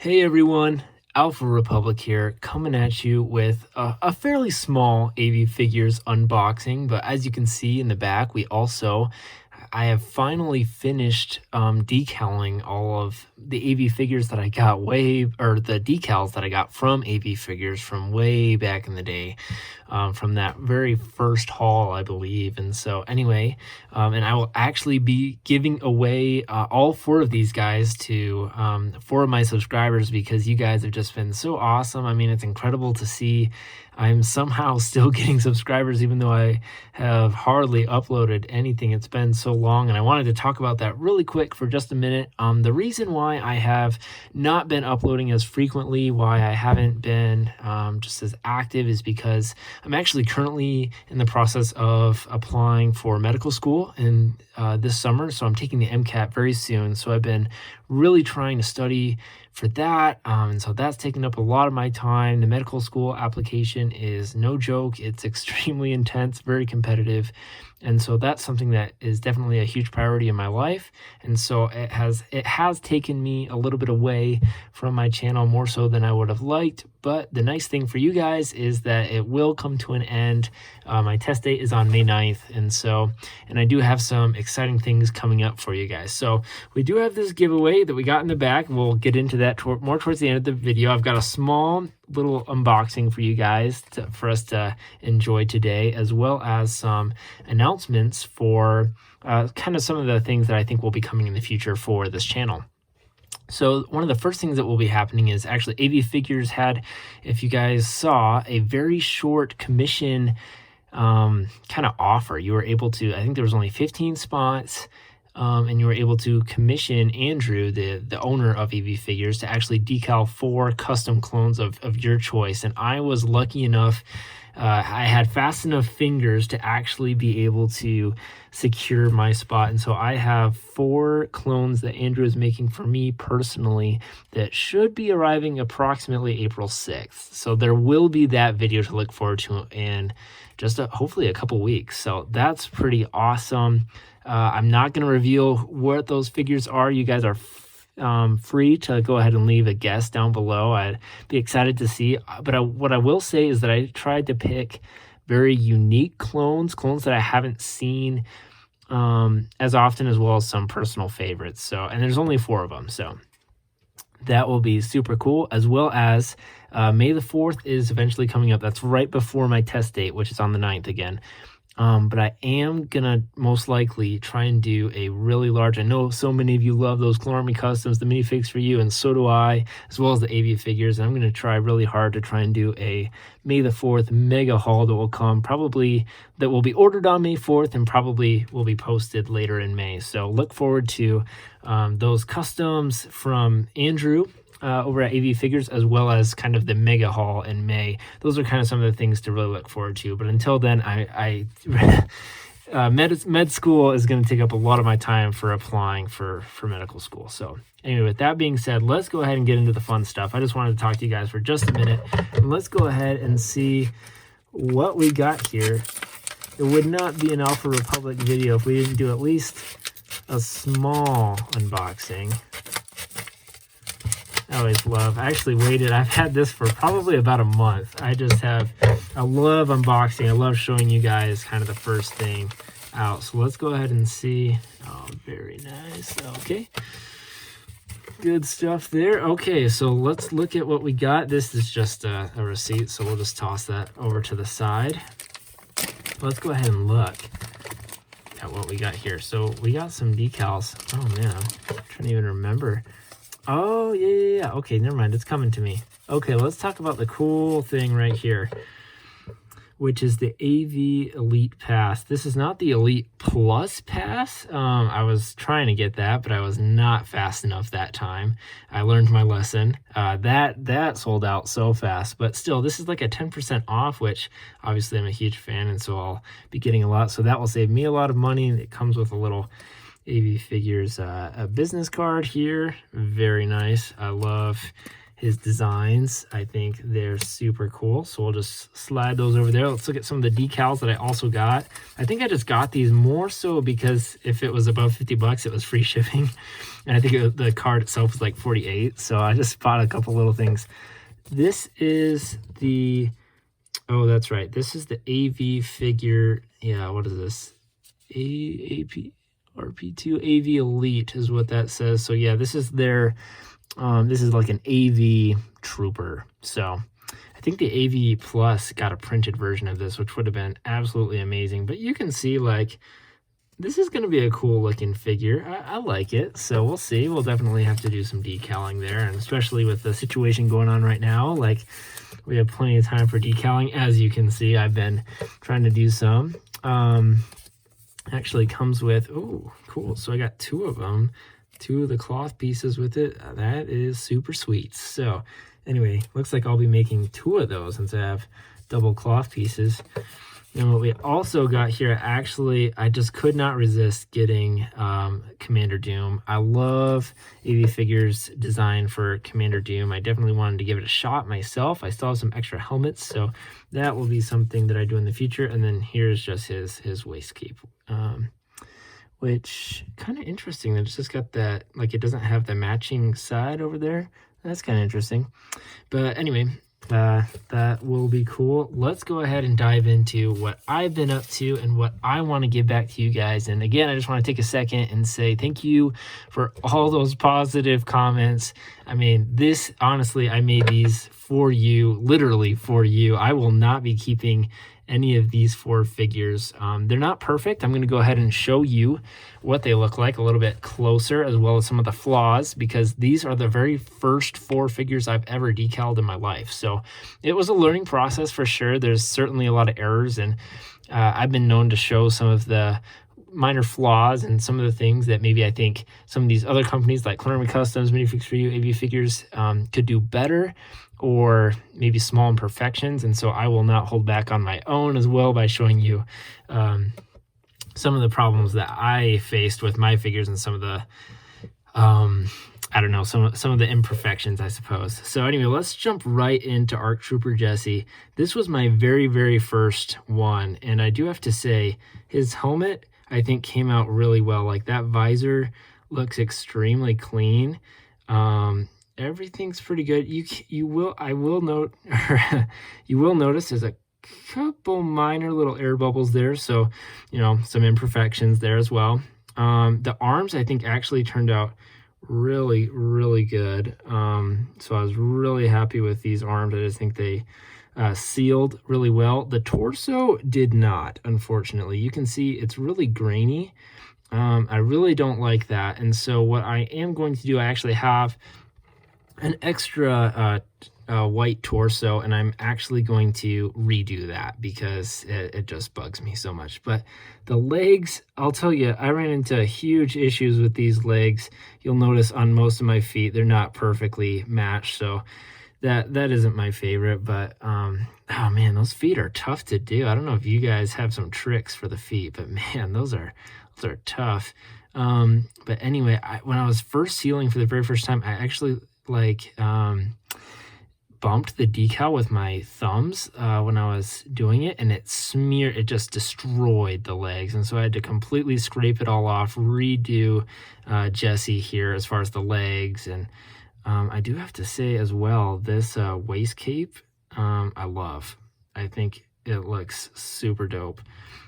Hey everyone, Alpha Republic here, coming at you with a fairly small AV Figures unboxing, but as you can see in the back, I have finally finished decaling all of the AV Figures that I got the decals that I got from AV Figures from way back in the day, from that very first haul, I believe. And so anyway, and I will actually be giving away all 4 of these guys to 4 of my subscribers because you guys have just been so awesome. I mean, it's incredible to see I'm somehow still getting subscribers even though I have hardly uploaded anything. It's been so long, and I wanted to talk about that really quick for just a minute. The reason why I have not been uploading as frequently, why I haven't been just as active, is because I'm actually currently in the process of applying for medical school in this summer. So I'm taking the MCAT very soon. So I've been really trying to study for that. And so that's taken up a lot of my time. The medical school application is no joke. It's extremely intense, very competitive. And so that's something that is definitely a huge priority in my life. And so it has taken me a little bit away from my channel, more so than I would have liked. But the nice thing for you guys is that it will come to an end. My test date is on May 9th. And I do have some exciting things coming up for you guys. So we do have this giveaway that we got in the back. We'll get into that more towards the end of the video. I've got a small little unboxing for you guys for us to enjoy today, as well as some announcements for kind of some of the things that I think will be coming in the future for this channel. So one of the first things that will be happening is actually AV Figures had, if you guys saw, a very short commission kind of offer. You were able to, I think there was only 15 spots, and you were able to commission Andrew, the owner of AV Figures, to actually decal 4 custom clones of your choice. And I was lucky enough, I had fast enough fingers to actually be able to secure my spot. And so I have 4 clones that Andrew is making for me personally that should be arriving approximately April 6th. So there will be that video to look forward to in just hopefully a couple weeks. So that's pretty awesome. I'm not going to reveal what those figures are. You guys are free to go ahead and leave a guess down below. I'd be excited to see. But what I will say is that I tried to pick very unique clones that I haven't seen as often, as well as some personal favorites. So, and there's only 4 of them. So that will be super cool, as well as May the 4th is eventually coming up. That's right before my test date, which is on the 9th again. But I am gonna most likely try and do a really large, I know so many of you love those Clone Army Customs, the minifigs for you, and so do I, as well as the AV Figures. And I'm gonna try really hard to try and do a May the 4th mega haul that will come, that will be ordered on May 4th and probably will be posted later in May. So look forward to those customs from Andrew over at AV Figures, as well as kind of the mega haul in May. Those are kind of some of the things to really look forward to. But until then, med school is going to take up a lot of my time for applying for medical school. So anyway, with that being said, let's go ahead and get into the fun stuff. I just wanted to talk to you guys for just a minute, and let's go ahead and see what we got here. It would not be an Alpha Republic video if we didn't do at least a small unboxing. I actually waited. I've had this for probably about a month. I love unboxing. I love showing you guys kind of the first thing out. So let's go ahead and see. Oh, very nice. Okay. Good stuff there. Okay, so let's look at what we got. This is just a receipt, so we'll just toss that over to the side. Let's go ahead and look at what we got here. So we got some decals. Oh, man. I'm trying to even remember. Oh, yeah. Okay, never mind. It's coming to me. Okay, let's talk about the cool thing right here, which is the AV Elite Pass. This is not the Elite Plus Pass. I was trying to get that, but I was not fast enough that time. I learned my lesson. That sold out so fast, but still, this is like a 10% off, which obviously I'm a huge fan, and so I'll be getting a lot. So that will save me a lot of money. It comes with a little AV Figures a business card here. Very nice. I love his designs. I think they're super cool. So we'll just slide those over there. Let's look at some of the decals that I also got. I think I just got these more so because if it was above 50 bucks, it was free shipping. And I think the card itself is like 48. So I just bought a couple little things. This is the, oh, that's right. This is the AV figure. Yeah, what is this? AP RP2 AV Elite is what that says. So yeah, this is their, this is like an AV trooper. So I think the AV Plus got a printed version of this, which would have been absolutely amazing. But you can see, like, this is going to be a cool looking figure. I like it. So we'll see. We'll definitely have to do some decaling there. And especially with the situation going on right now, like, we have plenty of time for decaling. As you can see, I've been trying to do some. Actually comes with, oh, cool. So I got 2 of them, 2 of the cloth pieces with it. That is super sweet. So anyway, looks like I'll be making 2 of those since I have double cloth pieces. And what we also got here, actually, I just could not resist getting Commander Doom. I love AV Figures design for Commander Doom. I definitely wanted to give it a shot myself. I still have some extra helmets, so that will be something that I do in the future. And then here's just his waist cape, which kind of interesting. It's just got that, like, it doesn't have the matching side over there. That's kind of interesting. But anyway, that will be cool. Let's go ahead and dive into what I've been up to and what I want to give back to you guys. And again, I just want to take a second and say thank you for all those positive comments. I mean, this, honestly, I made these for you, literally for you. I will not be keeping any of these 4 figures. They're not perfect. I'm going to go ahead and show you what they look like a little bit closer, as well as some of the flaws, because these are the very first 4 figures I've ever decaled in my life. So it was a learning process for sure. There's certainly a lot of errors, and I've been known to show some of the minor flaws and some of the things that maybe I think some of these other companies like Clonarmy Customs, Minifix For You, AV Figures could do better, or maybe small imperfections. And so I will not hold back on my own as well by showing you some of the problems that I faced with my figures and some of the I don't know, some of the imperfections, I suppose. So anyway, let's jump right into ARC Trooper Jesse. This was my very, very first one, and I do have to say his helmet, I think, came out really well. Like, that visor looks extremely clean. Everything's pretty good. You will notice there's a couple minor little air bubbles there, so you know, some imperfections there as well. The arms, I think, actually turned out really, really good. So I was really happy with these arms. I just think they sealed really well. The torso did not, unfortunately. You can see it's really grainy. I really don't like that. And so what I am going to do, I actually have an extra white torso, and I'm actually going to redo that because it just bugs me so much. But the legs, I'll tell you, I ran into huge issues with these legs. You'll notice on most of my feet, they're not perfectly matched, so that isn't my favorite. But oh man, those feet are tough to do. I don't know if you guys have some tricks for the feet, but man, those are tough. But anyway, when I was first sealing for the very first time, I actually bumped the decal with my thumbs when I was doing it, and it just destroyed the legs. And so I had to completely scrape it all off, redo Jesse here as far as the legs. And I do have to say as well, this waist cape, I love. I think it looks super dope.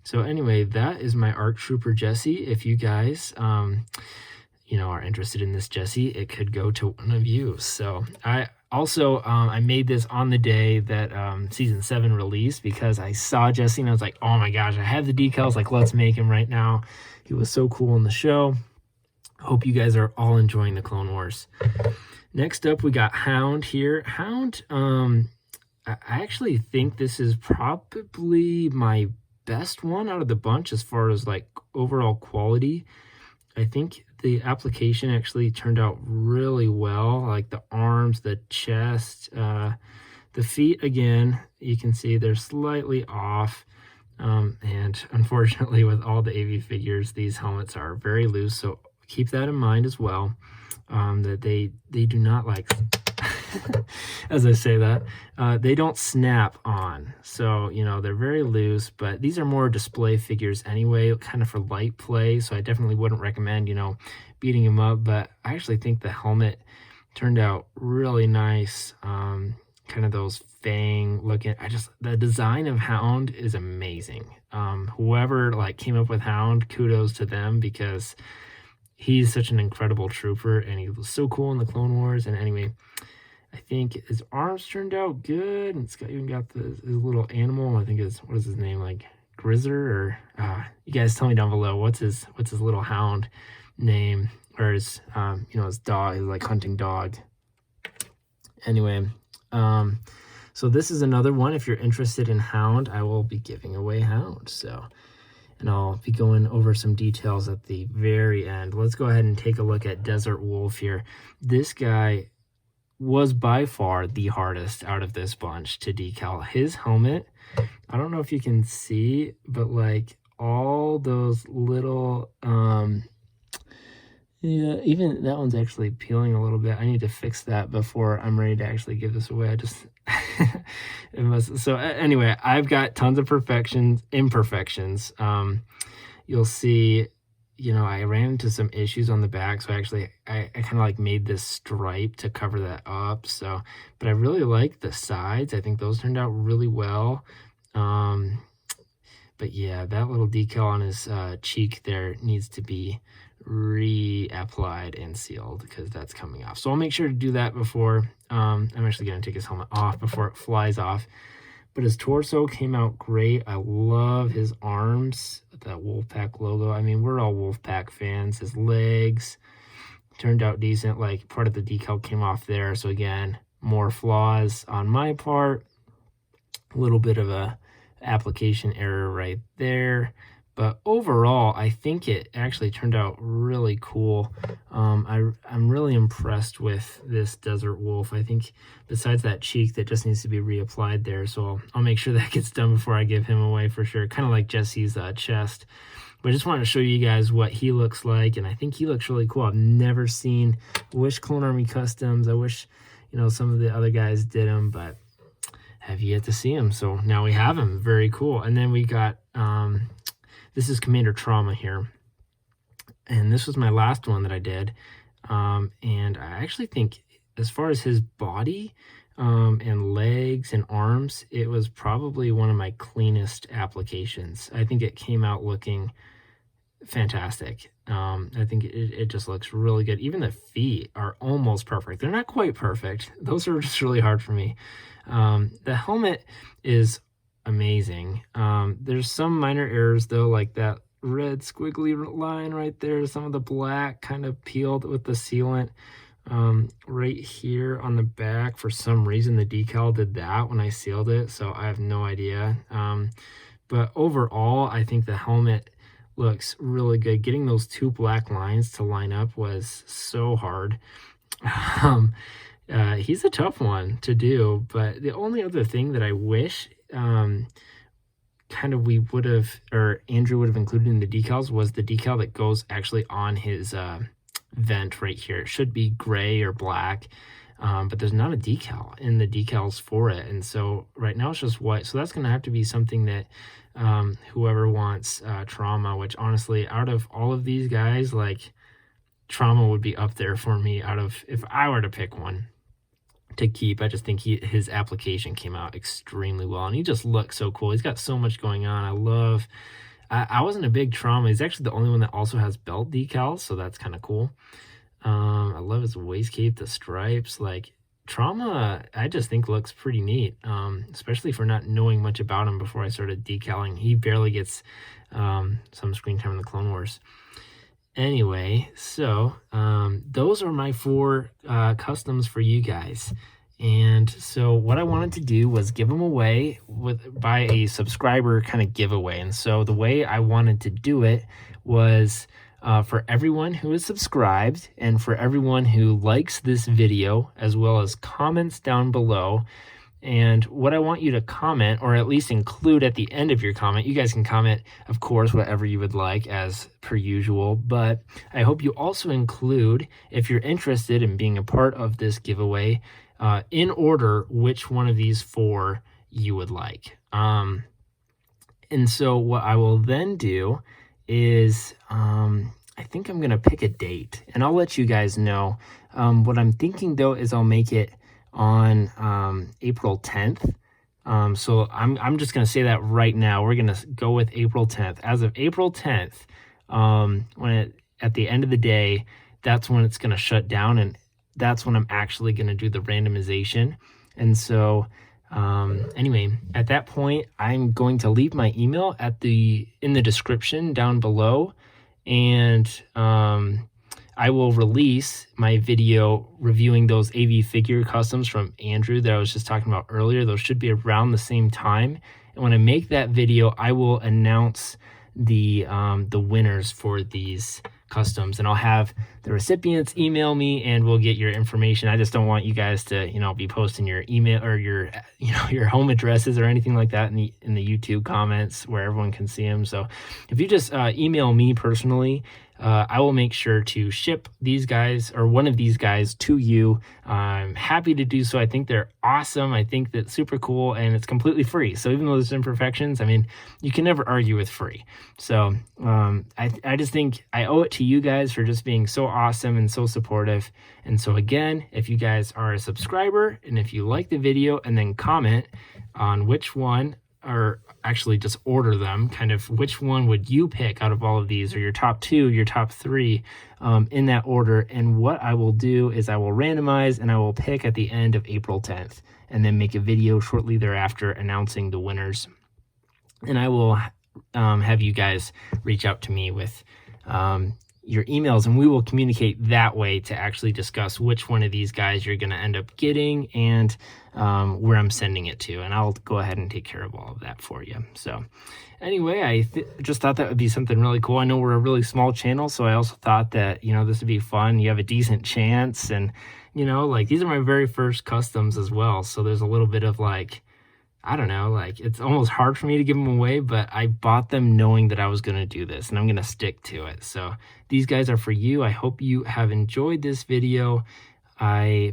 So anyway, that is my ARC Trooper Jesse. If you guys are interested in this Jesse, it could go to one of you. So I also I made this on the day that season 7 released, because I saw Jesse and I was like, oh my gosh, I have the decals, like, let's make him right now. He was so cool in the show. Hope you guys are all enjoying the Clone Wars. Next up, we got Hound here. Hound, I actually think this is probably my best one out of the bunch as far as like overall quality. I think the application actually turned out really well, like the arms, the chest, the feet. Again, you can see they're slightly off, and unfortunately with all the AV figures, these helmets are very loose, so keep that in mind as well, that they do not, like as I say that, they don't snap on. So, they're very loose, but these are more display figures anyway, kind of for light play. So I definitely wouldn't recommend, beating him up, but I actually think the helmet turned out really nice. Kind of those fang looking. The design of Hound is amazing. Whoever like came up with Hound, kudos to them, because he's such an incredible trooper and he was so cool in the Clone Wars. And anyway, I think his arms turned out good, and it's even got his little animal. I think what is his name, like Grizzer, or you guys tell me down below what's his little hound name, or his his dog, his like hunting dog. Anyway, so this is another one. If you're interested in Hound, I will be giving away Hound. So, and I'll be going over some details at the very end. Let's go ahead and take a look at Desert Wolf here. This guy was by far the hardest out of this bunch to decal. His helmet, I don't know if you can see, but like all those little yeah, even that one's actually peeling a little bit. I need to fix that before I'm ready to actually give this away. I just so anyway, I've got tons of imperfections. You'll see, I ran into some issues on the back, so I kind of like made this stripe to cover that up. So, but I really like the sides. I think those turned out really well. But yeah, that little decal on his cheek there needs to be reapplied and sealed because that's coming off. So I'll make sure to do that before I'm actually going to take his helmet off before it flies off. But his torso came out great. I love his arms, that Wolfpack logo. I mean, we're all Wolfpack fans. His legs turned out decent. Like, part of the decal came off there. So again, more flaws on my part. A little bit of a application error right there. But overall, I think it actually turned out really cool. I'm really impressed with this Desert Wolf. I think besides that cheek that just needs to be reapplied there, so I'll make sure that gets done before I give him away for sure. Kind of like Jesse's chest. But I just wanted to show you guys what he looks like, and I think he looks really cool. I've never seen, wish Clone Army Customs. I wish, some of the other guys did them, but have yet to see him. So now we have him. Very cool. And then we got... this is Commander Trauma here. And this was my last one that I did. And I actually think as far as his body and legs and arms, it was probably one of my cleanest applications. I think it came out looking fantastic. I think it just looks really good. Even the feet are almost perfect. They're not quite perfect. Those are just really hard for me. The helmet is amazing. There's some minor errors though, like that red squiggly line right there, some of the black kind of peeled with the sealant right here on the back. For some reason the decal did that when I sealed it, so I have no idea. But overall, I think the helmet looks really good. Getting those two black lines to line up was so hard. He's a tough one to do, but the only other thing that I wish kind of we would have, or Andrew would have included in the decals, was the decal that goes actually on his vent right here. It should be gray or black, but there's not a decal in the decals for it, and so right now it's just white. So that's going to have to be something that whoever wants Trauma, which honestly, out of all of these guys, like, Trauma would be up there for me out of, if I were to pick one to keep. I just think his application came out extremely well, and he just looks so cool. He's got so much going on. I wasn't a big Trauma. He's actually the only one that also has belt decals, so that's kind of cool. I love his waist cape, the stripes. Like, Trauma, I just think looks pretty neat, especially for not knowing much about him before I started decaling. He barely gets some screen time in the Clone Wars. Anyway, so those are my 4 customs for you guys. And so what I wanted to do was give them away by a subscriber kind of giveaway. And so the way I wanted to do it was for everyone who is subscribed and for everyone who likes this video, as well as comments down below. And what I want you to comment, or at least include at the end of your comment, you guys can comment, of course, whatever you would like as per usual, but I hope you also include, if you're interested in being a part of this giveaway, in order which one of these 4 you would like. And so what I will then do is I think I'm gonna pick a date, and I'll let you guys know. What I'm thinking though is I'll make it on April 10th. So I'm just gonna say that right now. We're gonna go with April 10th. As of April 10th, at the end of the day, that's when it's gonna shut down, and that's when I'm actually gonna do the randomization. And so anyway, at that point, I'm going to leave my email in the description down below, and I will release my video reviewing those AV figure customs from Andrew that I was just talking about earlier. Those should be around the same time. And when I make that video, I will announce the winners for these customs, and I'll have the recipients email me and we'll get your information. I just don't want you guys to, be posting your email or your, your home addresses or anything like that in the YouTube comments where everyone can see them. So if you just email me personally, I will make sure to ship these guys or one of these guys to you. I'm happy to do so. I think they're awesome. I think that's super cool, and it's completely free. So even though there's imperfections, I mean, you can never argue with free. So I just think I owe it to you guys for just being so awesome and so supportive. And so again, if you guys are a subscriber and if you like the video and then comment on which one, or actually just order them, kind of which one would you pick out of all of these, or your top two, your top three, in that order. And what I will do is I will randomize and I will pick at the end of April 10th and then make a video shortly thereafter announcing the winners. And I will have you guys reach out to me with your emails, and we will communicate that way to actually discuss which one of these guys you're going to end up getting and where I'm sending it to. And I'll go ahead and take care of all of that for you. So anyway, I just thought that would be something really cool. I know we're a really small channel, so I also thought that, this would be fun. You have a decent chance, and, these are my very first customs as well. So there's a little bit of I don't know, it's almost hard for me to give them away, but I bought them knowing that I was going to do this, and I'm going to stick to it. So these guys are for you. I hope you have enjoyed this video.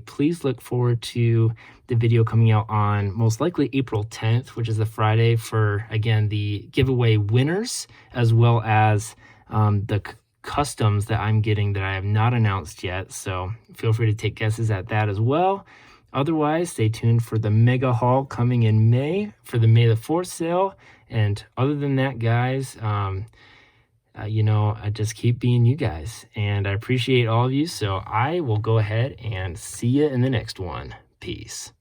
Please look forward to the video coming out on most likely April 10th, which is the Friday, for, again, the giveaway winners, as well as the customs that I'm getting that I have not announced yet. So feel free to take guesses at that as well. Otherwise, stay tuned for the mega haul coming in May for the May the 4th sale. And other than that, guys, I just keep being you guys, and I appreciate all of you. So I will go ahead and see you in the next one. Peace.